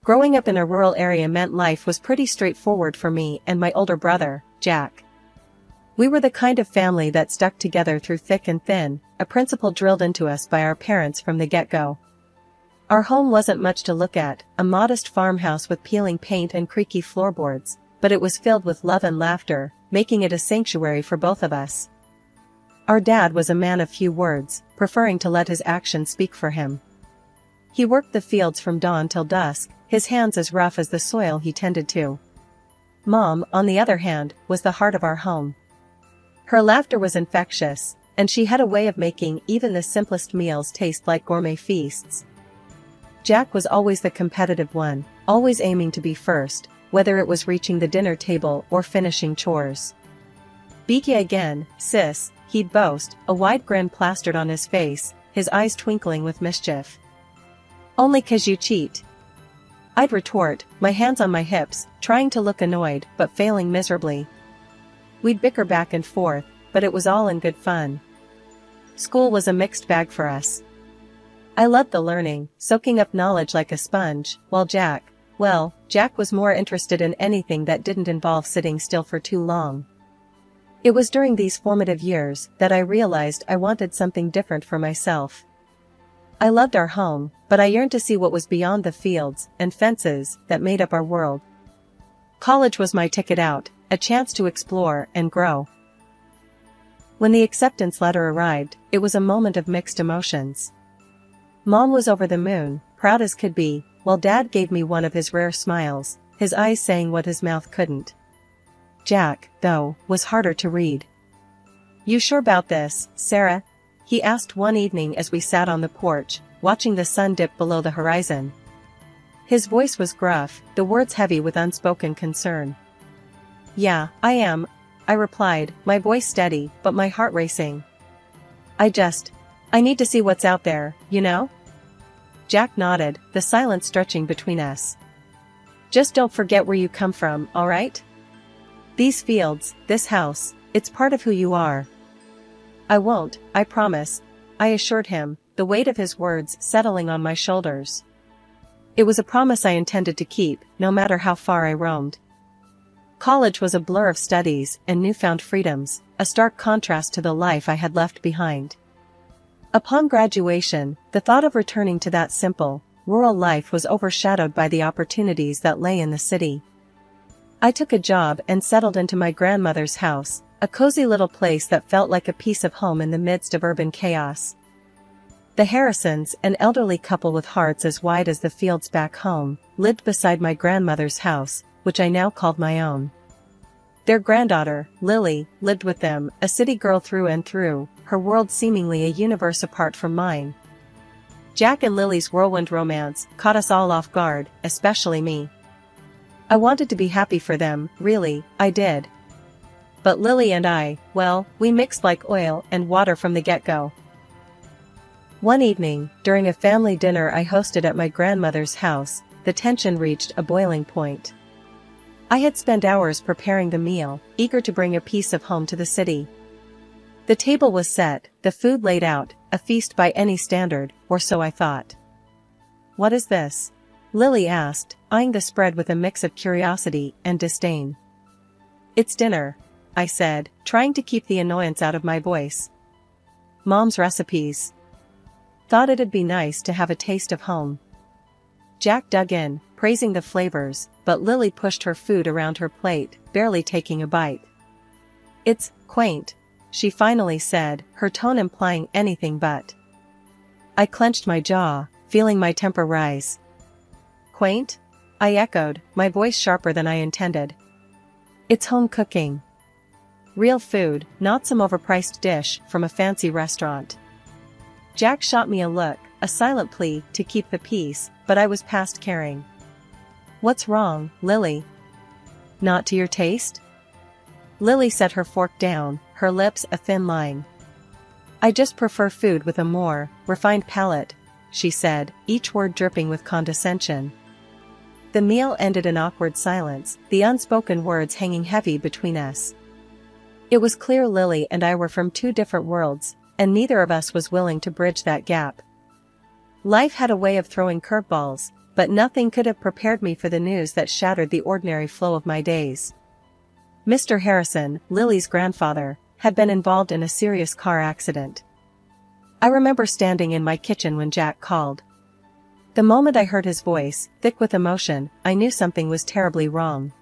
Growing up in a rural area meant life was pretty straightforward for me and my older brother, Jack. We were the kind of family that stuck together through thick and thin, a principle drilled into us by our parents from the get-go. Our home wasn't much to look at, a modest farmhouse with peeling paint and creaky floorboards, but it was filled with love and laughter, making it a sanctuary for both of us. Our dad was a man of few words, preferring to let his actions speak for him. He worked the fields from dawn till dusk, his hands as rough as the soil he tended to. Mom, on the other hand, was the heart of our home. Her laughter was infectious, and she had a way of making even the simplest meals taste like gourmet feasts. Jack was always the competitive one, always aiming to be first, whether it was reaching the dinner table or finishing chores. "Beat ya again, sis," he'd boast, a wide grin plastered on his face, his eyes twinkling with mischief. "Only 'cause you cheat," I'd retort, my hands on my hips, trying to look annoyed but failing miserably. We'd bicker back and forth, but it was all in good fun. School was a mixed bag for us. I loved the learning, soaking up knowledge like a sponge, while Jack was more interested in anything that didn't involve sitting still for too long. It was during these formative years that I realized I wanted something different for myself. I loved our home, but I yearned to see what was beyond the fields and fences that made up our world. College was my ticket out, a chance to explore and grow. When the acceptance letter arrived, it was a moment of mixed emotions. Mom was over the moon, proud as could be, while Dad gave me one of his rare smiles, his eyes saying what his mouth couldn't. Jack, though, was harder to read. "You sure about this, Sarah?" he asked one evening as we sat on the porch, watching the sun dip below the horizon. His voice was gruff, the words heavy with unspoken concern. "Yeah, I am," I replied, my voice steady, but my heart racing. I need to see what's out there, you know?" Jack nodded, the silence stretching between us. "Just don't forget where you come from, alright? These fields, this house, it's part of who you are." "I won't, I promise," I assured him, the weight of his words settling on my shoulders. It was a promise I intended to keep, no matter how far I roamed. College was a blur of studies and newfound freedoms, a stark contrast to the life I had left behind. Upon graduation, the thought of returning to that simple, rural life was overshadowed by the opportunities that lay in the city. I took a job and settled into my grandmother's house, a cozy little place that felt like a piece of home in the midst of urban chaos. The Harrisons, an elderly couple with hearts as wide as the fields back home, lived beside my grandmother's house, which I now called my own. Their granddaughter, Lily, lived with them, a city girl through and through, her world seemingly a universe apart from mine. Jack and Lily's whirlwind romance caught us all off guard, especially me. I wanted to be happy for them, really, I did. But Lily and I, well, we mixed like oil and water from the get-go. One evening, during a family dinner I hosted at my grandmother's house, the tension reached a boiling point. I had spent hours preparing the meal, eager to bring a piece of home to the city. The table was set, the food laid out, a feast by any standard, or so I thought. "What is this?" Lily asked, eyeing the spread with a mix of curiosity and disdain. "It's dinner," I said, trying to keep the annoyance out of my voice. "Mom's recipes. Thought it'd be nice to have a taste of home." Jack dug in, praising the flavors, but Lily pushed her food around her plate, barely taking a bite. "It's quaint," she finally said, her tone implying anything but. I clenched my jaw, feeling my temper rise. "Quaint?" I echoed, my voice sharper than I intended. "It's home cooking. Real food, not some overpriced dish from a fancy restaurant." Jack shot me a look, a silent plea to keep the peace, but I was past caring. "What's wrong, Lily? Not to your taste?" Lily set her fork down, her lips a thin line. "I just prefer food with a more refined palate," she said, each word dripping with condescension. The meal ended in awkward silence, the unspoken words hanging heavy between us. It was clear Lily and I were from two different worlds, and neither of us was willing to bridge that gap. Life had a way of throwing curveballs, but nothing could have prepared me for the news that shattered the ordinary flow of my days. Mr. Harrison, Lily's grandfather, had been involved in a serious car accident. I remember standing in my kitchen when Jack called. The moment I heard his voice, thick with emotion, I knew something was terribly wrong.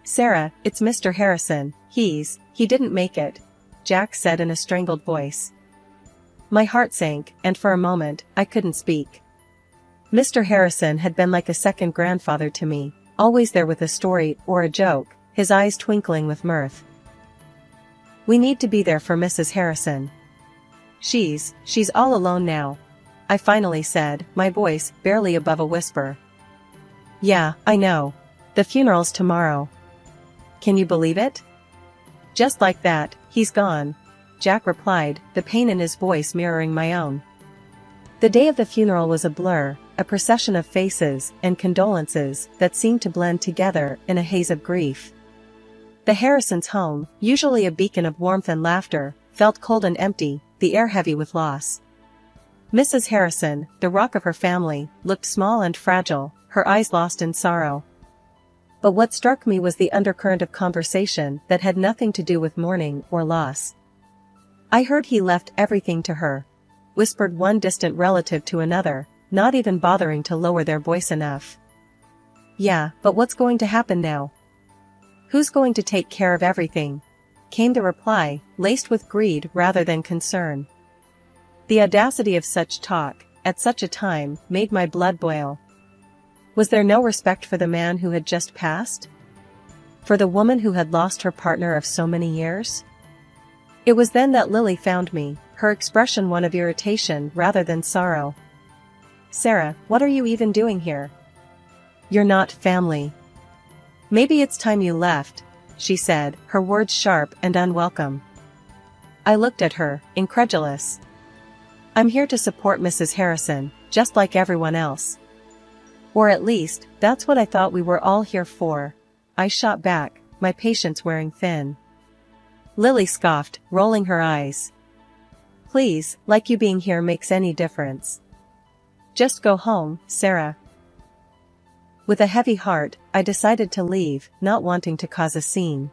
"Sarah, it's Mr. Harrison, he didn't make it," Jack said in a strangled voice. My heart sank, and for a moment, I couldn't speak. Mr. Harrison had been like a second grandfather to me, always there with a story or a joke, his eyes twinkling with mirth. "We need to be there for Mrs. Harrison. She's all alone now," I finally said, my voice barely above a whisper. "Yeah, I know. The funeral's tomorrow. Can you believe it?" "Just like that, he's gone," Jack replied, the pain in his voice mirroring my own. The day of the funeral was a blur, a procession of faces and condolences that seemed to blend together in a haze of grief. The Harrisons' home, usually a beacon of warmth and laughter, felt cold and empty, the air heavy with loss. Mrs. Harrison, the rock of her family, looked small and fragile, her eyes lost in sorrow. But what struck me was the undercurrent of conversation that had nothing to do with mourning or loss. "I heard he left everything to her," whispered one distant relative to another, not even bothering to lower their voice enough. "Yeah, but what's going to happen now? Who's going to take care of everything?" came the reply, laced with greed rather than concern. The audacity of such talk, at such a time, made my blood boil. Was there no respect for the man who had just passed? For the woman who had lost her partner of so many years? It was then that Lily found me, her expression one of irritation rather than sorrow. "Sarah, what are you even doing here? You're not family. Maybe it's time you left," she said, her words sharp and unwelcome. I looked at her, incredulous. "I'm here to support Mrs. Harrison, just like everyone else. Or at least, that's what I thought we were all here for," I shot back, my patience wearing thin. Lily scoffed, rolling her eyes. "Please, like you being here makes any difference. Just go home, Sarah." With a heavy heart, I decided to leave, not wanting to cause a scene.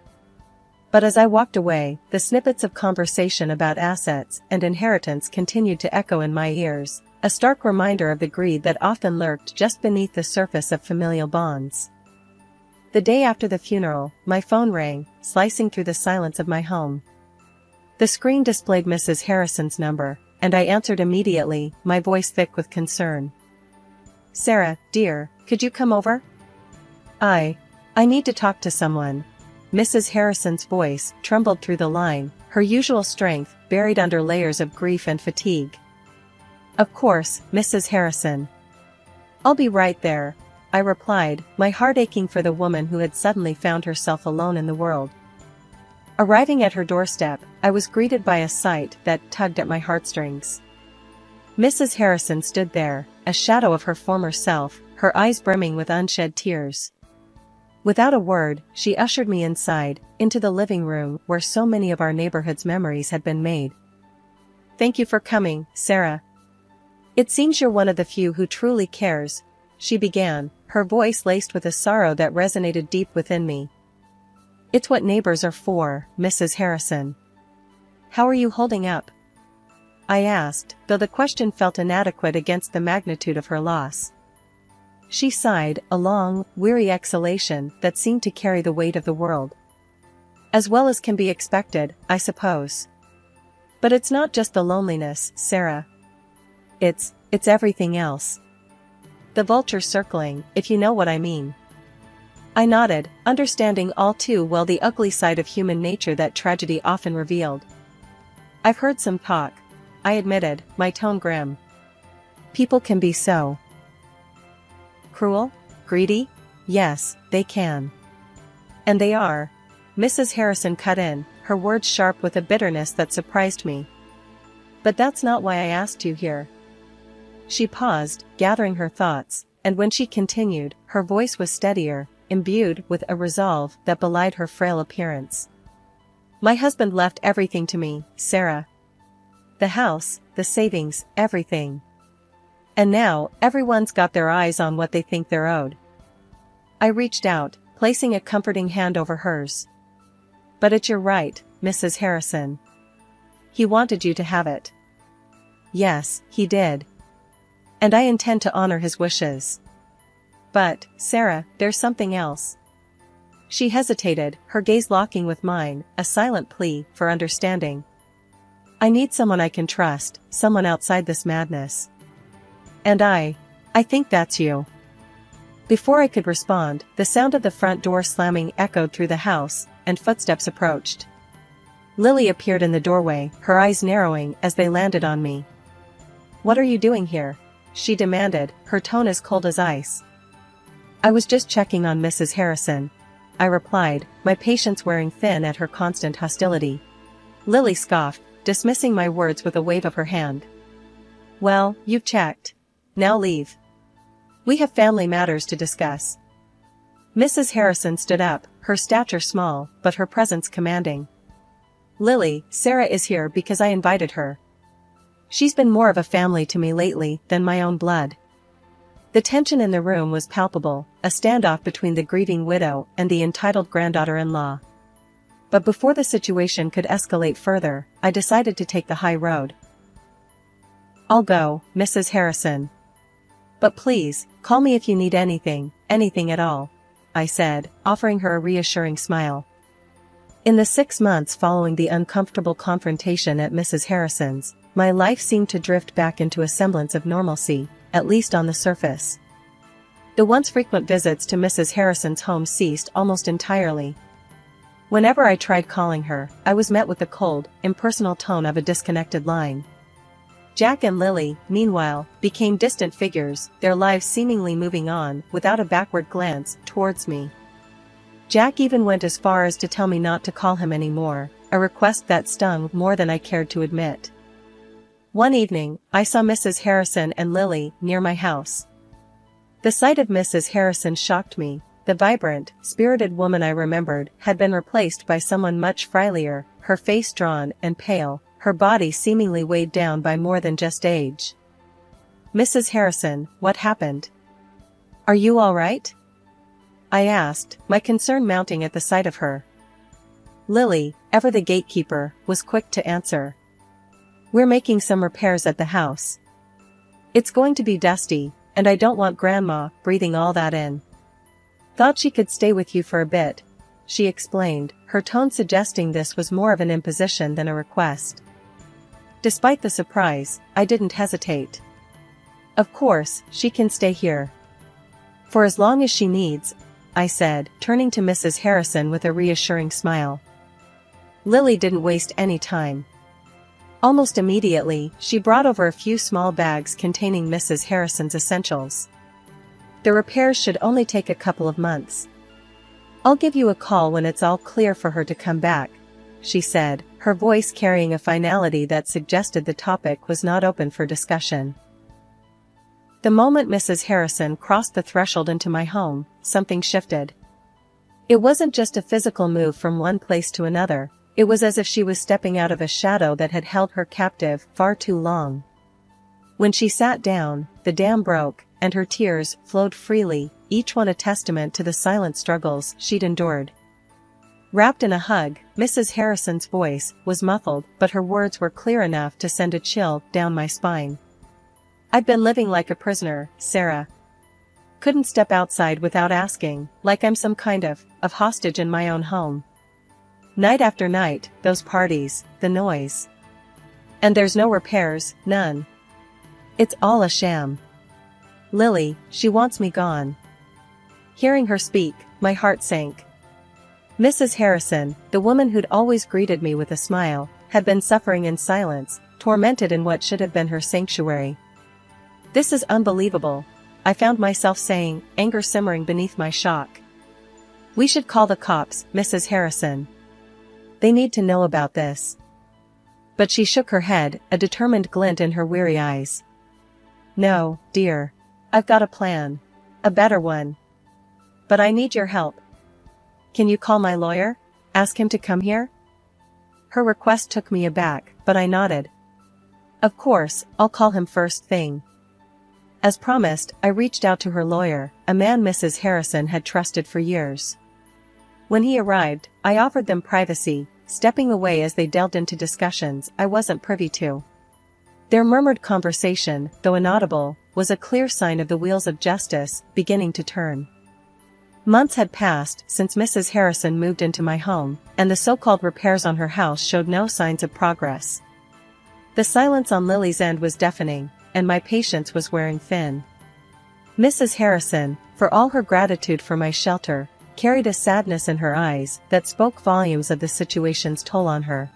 But as I walked away, the snippets of conversation about assets and inheritance continued to echo in my ears, a stark reminder of the greed that often lurked just beneath the surface of familial bonds. The day after the funeral, my phone rang, slicing through the silence of my home. The screen displayed Mrs. Harrison's number, and I answered immediately, my voice thick with concern. "Sarah, dear, could you come over? I need to talk to someone." Mrs. Harrison's voice trembled through the line, her usual strength buried under layers of grief and fatigue. "Of course, Mrs. Harrison. I'll be right there," I replied, my heart aching for the woman who had suddenly found herself alone in the world. Arriving at her doorstep, I was greeted by a sight that tugged at my heartstrings. Mrs. Harrison stood there, a shadow of her former self, her eyes brimming with unshed tears. Without a word, she ushered me inside, into the living room where so many of our neighborhood's memories had been made. "Thank you for coming, Sarah. It seems you're one of the few who truly cares," she began, her voice laced with a sorrow that resonated deep within me. "It's what neighbors are for, Mrs. Harrison. How are you holding up?" I asked, though the question felt inadequate against the magnitude of her loss. She sighed, a long, weary exhalation that seemed to carry the weight of the world. "As well as can be expected, I suppose. But it's not just the loneliness, Sarah. It's everything else. The vultures circling, if you know what I mean." I nodded, understanding all too well the ugly side of human nature that tragedy often revealed. "I've heard some talk," I admitted, my tone grim. "People can be so cruel, greedy? Yes, they can. And they are," Mrs. Harrison cut in, her words sharp with a bitterness that surprised me. "But that's not why I asked you here." She paused, gathering her thoughts, and when she continued, her voice was steadier, imbued with a resolve that belied her frail appearance. "My husband left everything to me, Sarah. The house, the savings, everything. And now, everyone's got their eyes on what they think they're owed. I reached out, placing a comforting hand over hers. But you're right, Mrs. Harrison. He wanted you to have it. Yes, he did. And I intend to honor his wishes. But, Sarah, there's something else. She hesitated, her gaze locking with mine, a silent plea for understanding. I need someone I can trust, someone outside this madness. And I think that's you. Before I could respond, the sound of the front door slamming echoed through the house, and footsteps approached. Lily appeared in the doorway, her eyes narrowing as they landed on me. What are you doing here? She demanded, her tone as cold as ice. I was just checking on Mrs. Harrison, I replied, my patience wearing thin at her constant hostility. Lily scoffed, dismissing my words with a wave of her hand. Well, you've checked. Now leave. We have family matters to discuss. Mrs. Harrison stood up, her stature small, but her presence commanding. Lily, Sarah is here because I invited her. She's been more of a family to me lately than my own blood. The tension in the room was palpable, a standoff between the grieving widow and the entitled granddaughter-in-law. But before the situation could escalate further, I decided to take the high road. I'll go, Mrs. Harrison. But please, call me if you need anything at all, I said, offering her a reassuring smile. In the 6 months following the uncomfortable confrontation at Mrs. Harrison's, my life seemed to drift back into a semblance of normalcy, at least on the surface. The once frequent visits to Mrs. Harrison's home ceased almost entirely. Whenever I tried calling her, I was met with the cold, impersonal tone of a disconnected line. Jack and Lily, meanwhile, became distant figures, their lives seemingly moving on without a backward glance towards me. Jack even went as far as to tell me not to call him anymore, a request that stung more than I cared to admit. One evening, I saw Mrs. Harrison and Lily near my house. The sight of Mrs. Harrison shocked me. The vibrant, spirited woman I remembered had been replaced by someone much frilier, her face drawn and pale, her body seemingly weighed down by more than just age. Mrs. Harrison, what happened? Are you all right? I asked, my concern mounting at the sight of her. Lily, ever the gatekeeper, was quick to answer. We're making some repairs at the house. It's going to be dusty, and I don't want Grandma breathing all that in. Thought she could stay with you for a bit, she explained, her tone suggesting this was more of an imposition than a request. Despite the surprise, I didn't hesitate. Of course, she can stay here. For as long as she needs, I said, turning to Mrs. Harrison with a reassuring smile. Lily didn't waste any time. Almost immediately, she brought over a few small bags containing Mrs. Harrison's essentials. The repairs should only take a couple of months. I'll give you a call when it's all clear for her to come back, she said, her voice carrying a finality that suggested the topic was not open for discussion. The moment Mrs. Harrison crossed the threshold into my home, something shifted. It wasn't just a physical move from one place to another, it was as if she was stepping out of a shadow that had held her captive far too long. When she sat down, the dam broke, and her tears flowed freely, each one a testament to the silent struggles she'd endured. Wrapped in a hug, Mrs. Harrison's voice was muffled, but her words were clear enough to send a chill down my spine. I've been living like a prisoner, Sarah. Couldn't step outside without asking, like I'm some kind of hostage in my own home. Night after night, those parties, the noise. And there's no repairs, none. It's all a sham. Lily, she wants me gone. Hearing her speak, my heart sank. Mrs. Harrison, the woman who'd always greeted me with a smile, had been suffering in silence, tormented in what should have been her sanctuary. This is unbelievable, I found myself saying, anger simmering beneath my shock. We should call the cops, Mrs. Harrison. They need to know about this. But she shook her head, a determined glint in her weary eyes. No, dear. I've got a plan. A better one. But I need your help. Can you call my lawyer? Ask him to come here? Her request took me aback, but I nodded. Of course, I'll call him first thing. As promised, I reached out to her lawyer, a man Mrs. Harrison had trusted for years. When he arrived, I offered them privacy, stepping away as they delved into discussions I wasn't privy to. Their murmured conversation, though inaudible, was a clear sign of the wheels of justice beginning to turn. Months had passed since Mrs. Harrison moved into my home, and the so-called repairs on her house showed no signs of progress. The silence on Lily's end was deafening, and my patience was wearing thin. Mrs. Harrison, for all her gratitude for my shelter, carried a sadness in her eyes that spoke volumes of the situation's toll on her.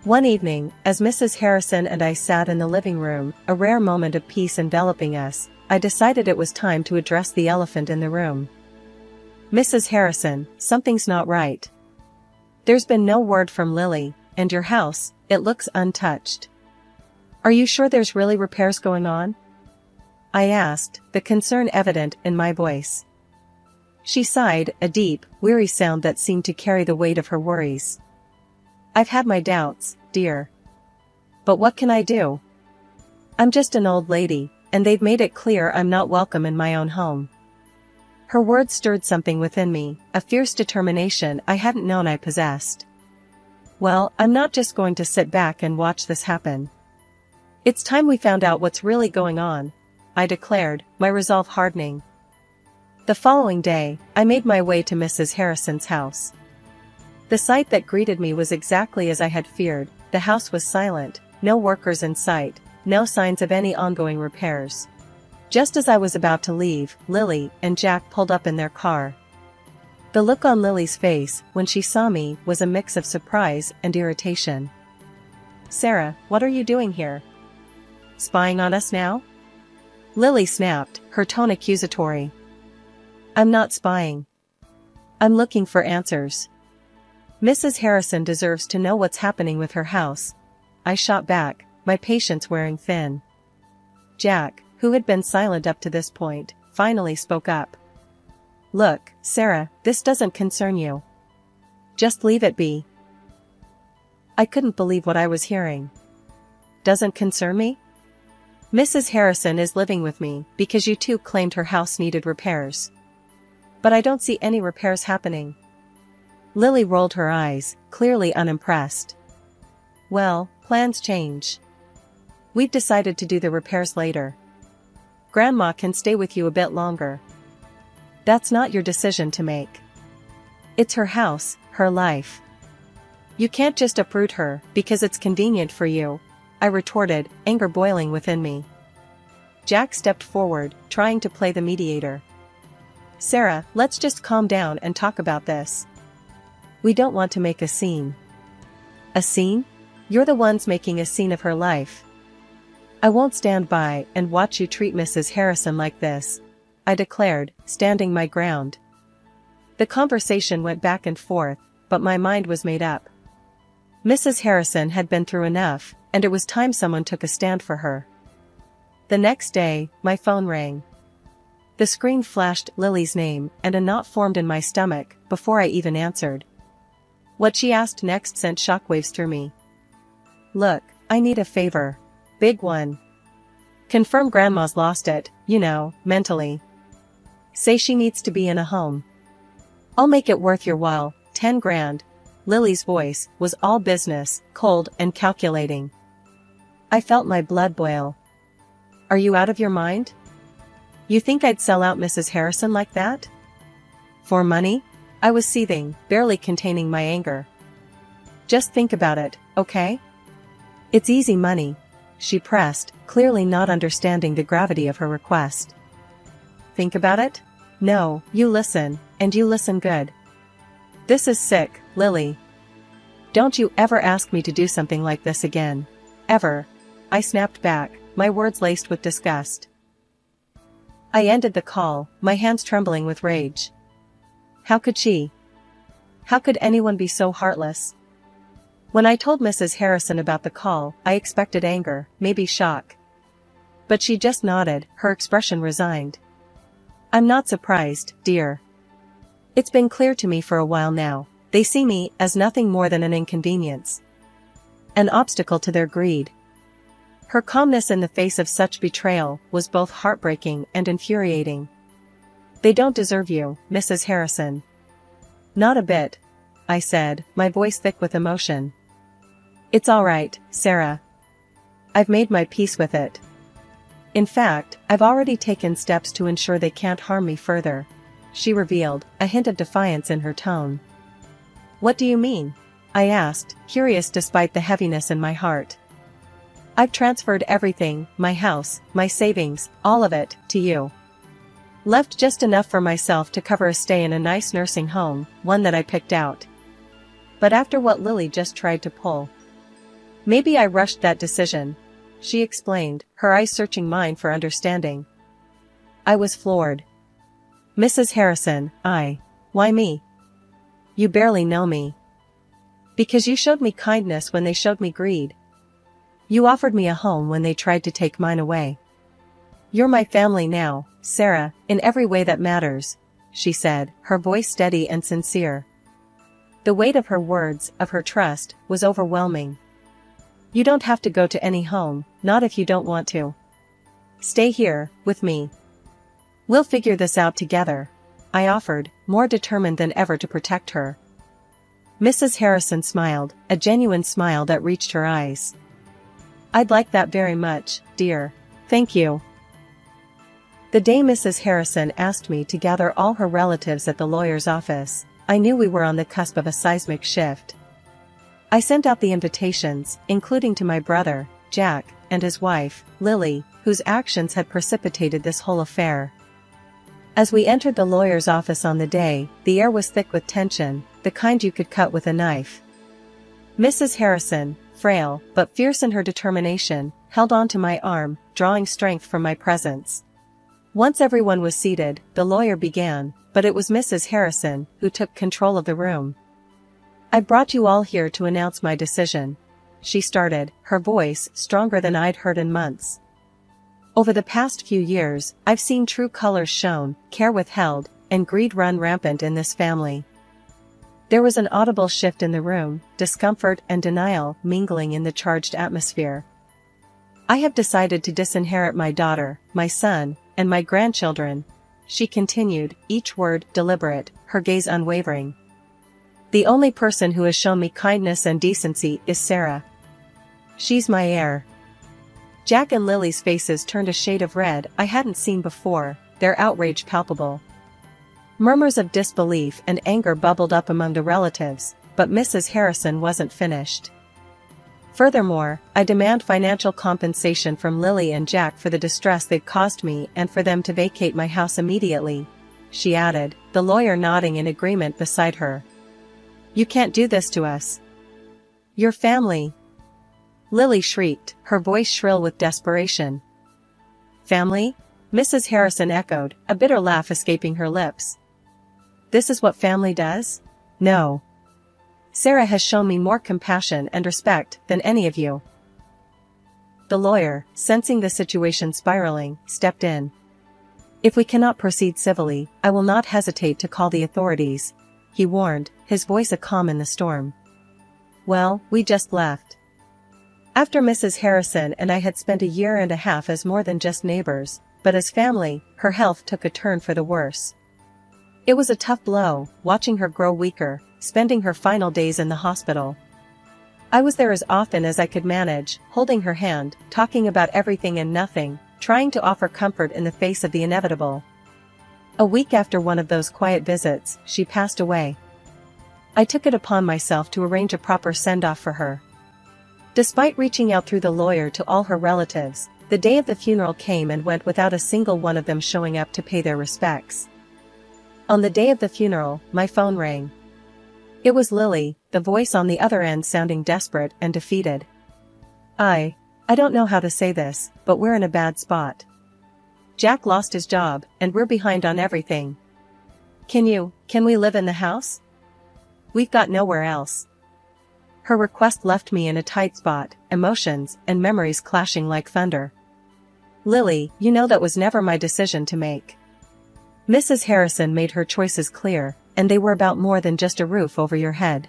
One evening, as Mrs. Harrison and I sat in the living room, a rare moment of peace enveloping us, I decided it was time to address the elephant in the room. "Mrs. Harrison, something's not right. There's been no word from Lily, and your house, it looks untouched. Are you sure there's really repairs going on?" I asked, the concern evident in my voice. She sighed, a deep, weary sound that seemed to carry the weight of her worries. "I've had my doubts, dear. But what can I do? I'm just an old lady, and they've made it clear I'm not welcome in my own home." Her words stirred something within me, a fierce determination I hadn't known I possessed. "Well, I'm not just going to sit back and watch this happen. It's time we found out what's really going on," I declared, my resolve hardening. The following day, I made my way to Mrs. Harrison's house. The sight that greeted me was exactly as I had feared. The house was silent, no workers in sight, no signs of any ongoing repairs. Just as I was about to leave, Lily and Jack pulled up in their car. The look on Lily's face when she saw me was a mix of surprise and irritation. "Sarah, what are you doing here? Spying on us now?" Lily snapped, her tone accusatory. "I'm not spying. I'm looking for answers. Mrs. Harrison deserves to know what's happening with her house," I shot back, my patience wearing thin. Jack, who had been silent up to this point, finally spoke up. "Look, Sarah, this doesn't concern you. Just leave it be." I couldn't believe what I was hearing. "Doesn't concern me? Mrs. Harrison is living with me because you two claimed her house needed repairs. But I don't see any repairs happening." Lily rolled her eyes, clearly unimpressed. "Well, plans change. We've decided to do the repairs later. Grandma can stay with you a bit longer. That's not your decision to make. It's her house, her life. You can't just uproot her because it's convenient for you," I retorted, anger boiling within me. Jack stepped forward, trying to play the mediator. "Sarah, let's just calm down and talk about this. We don't want to make a scene." "A scene? You're the ones making a scene of her life. I won't stand by and watch you treat Mrs. Harrison like this," I declared, standing my ground. The conversation went back and forth, but my mind was made up. Mrs. Harrison had been through enough, and it was time someone took a stand for her. The next day, my phone rang. The screen flashed Lily's name, and a knot formed in my stomach before I even answered. What she asked next sent shockwaves through me. "Look, I need a favor. Big one. Confirm Grandma's lost it, mentally. Say she needs to be in a home. I'll make it worth your while, 10 grand. Lily's voice was all business, cold and calculating. I felt my blood boil. "Are you out of your mind? You think I'd sell out Mrs. Harrison like that? For money?" I was seething, barely containing my anger. "Just think about it, okay? It's easy money," she pressed, clearly not understanding the gravity of her request. "Think about it? No, you listen, and you listen good. This is sick, Lily. Don't you ever ask me to do something like this again. Ever." I snapped back, my words laced with disgust. I ended the call, my hands trembling with rage. How could she? How could anyone be so heartless? When I told Mrs. Harrison about the call, I expected anger, maybe shock. But she just nodded, her expression resigned. "I'm not surprised, dear. It's been clear to me for a while now. They see me as nothing more than an inconvenience. An obstacle to their greed. Her calmness in the face of such betrayal was both heartbreaking and infuriating. "They don't deserve you, Mrs. Harrison." "Not a bit," I said, my voice thick with emotion. "It's all right, Sarah. I've made my peace with it. In fact, I've already taken steps to ensure they can't harm me further," she revealed, a hint of defiance in her tone. "What do you mean?" I asked, curious despite the heaviness in my heart. "I've transferred everything, my house, my savings, all of it, to you. Left just enough for myself to cover a stay in a nice nursing home, one that I picked out. But after what Lily just tried to pull, maybe I rushed that decision," she explained, her eyes searching mine for understanding. I was floored. "Mrs. Harrison, why me? You barely know me." "Because you showed me kindness when they showed me greed. You offered me a home when they tried to take mine away. You're my family now, Sarah, in every way that matters," she said, her voice steady and sincere. The weight of her words, of her trust, was overwhelming. "You don't have to go to any home, not if you don't want to. Stay here, with me. We'll figure this out together," I offered, more determined than ever to protect her. Mrs. Harrison smiled, a genuine smile that reached her eyes. "I'd like that very much, dear. Thank you." The day Mrs. Harrison asked me to gather all her relatives at the lawyer's office, I knew we were on the cusp of a seismic shift. I sent out the invitations, including to my brother, Jack, and his wife, Lily, whose actions had precipitated this whole affair. As we entered the lawyer's office on the day, the air was thick with tension, the kind you could cut with a knife. Mrs. Harrison, frail but fierce in her determination, held on to my arm, drawing strength from my presence. Once everyone was seated, the lawyer began, but it was Mrs. Harrison who took control of the room. "I brought you all here to announce my decision," she started, her voice stronger than I'd heard in months. "Over the past few years, I've seen true colors shown, care withheld, and greed run rampant in this family." There was an audible shift in the room, discomfort and denial mingling in the charged atmosphere. "I have decided to disinherit my daughter, my son, and my grandchildren," she continued, each word deliberate, her gaze unwavering. "The only person who has shown me kindness and decency is Sarah. She's my heir." Jack and Lily's faces turned a shade of red I hadn't seen before, their outrage palpable. Murmurs of disbelief and anger bubbled up among the relatives, but Mrs. Harrison wasn't finished. "Furthermore, I demand financial compensation from Lily and Jack for the distress they've caused me and for them to vacate my house immediately," she added, the lawyer nodding in agreement beside her. "You can't do this to us. Your family." Lily shrieked, her voice shrill with desperation. "Family?" Mrs. Harrison echoed, a bitter laugh escaping her lips. "This is what family does? No. Sarah has shown me more compassion and respect than any of you." The lawyer, sensing the situation spiraling, stepped in. "If we cannot proceed civilly, I will not hesitate to call the authorities," he warned, his voice a calm in the storm. Well, we just left. After Mrs. Harrison and I had spent a year and a half as more than just neighbors, but as family, her health took a turn for the worse. It was a tough blow, watching her grow weaker, spending her final days in the hospital. I was there as often as I could manage, holding her hand, talking about everything and nothing, trying to offer comfort in the face of the inevitable. A week after one of those quiet visits, she passed away. I took it upon myself to arrange a proper send-off for her. Despite reaching out through the lawyer to all her relatives, the day of the funeral came and went without a single one of them showing up to pay their respects. On the day of the funeral, my phone rang. It was Lily, the voice on the other end sounding desperate and defeated. I don't know how to say this, but we're in a bad spot. Jack lost his job, and we're behind on everything. Can we live in the house? We've got nowhere else." Her request left me in a tight spot, emotions and memories clashing like thunder. "Lily, you know that was never my decision to make. Mrs. Harrison made her choices clear, and they were about more than just a roof over your head.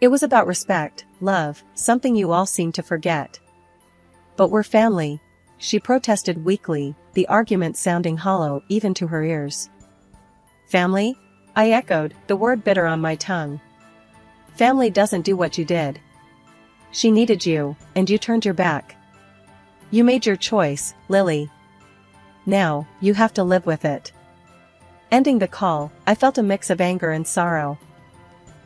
It was about respect, love, something you all seem to forget. But we're family, she protested weakly, the argument sounding hollow even to her ears. Family? I echoed, the word bitter on my tongue. Family doesn't do what you did. She needed you, and you turned your back. You made your choice, Lily. Now, you have to live with it. Ending the call, I felt a mix of anger and sorrow.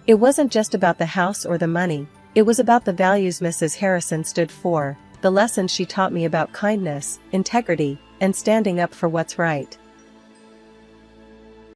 It wasn't just about the house or the money, it was about the values Mrs. Harrison stood for, the lessons she taught me about kindness, integrity, and standing up for what's right.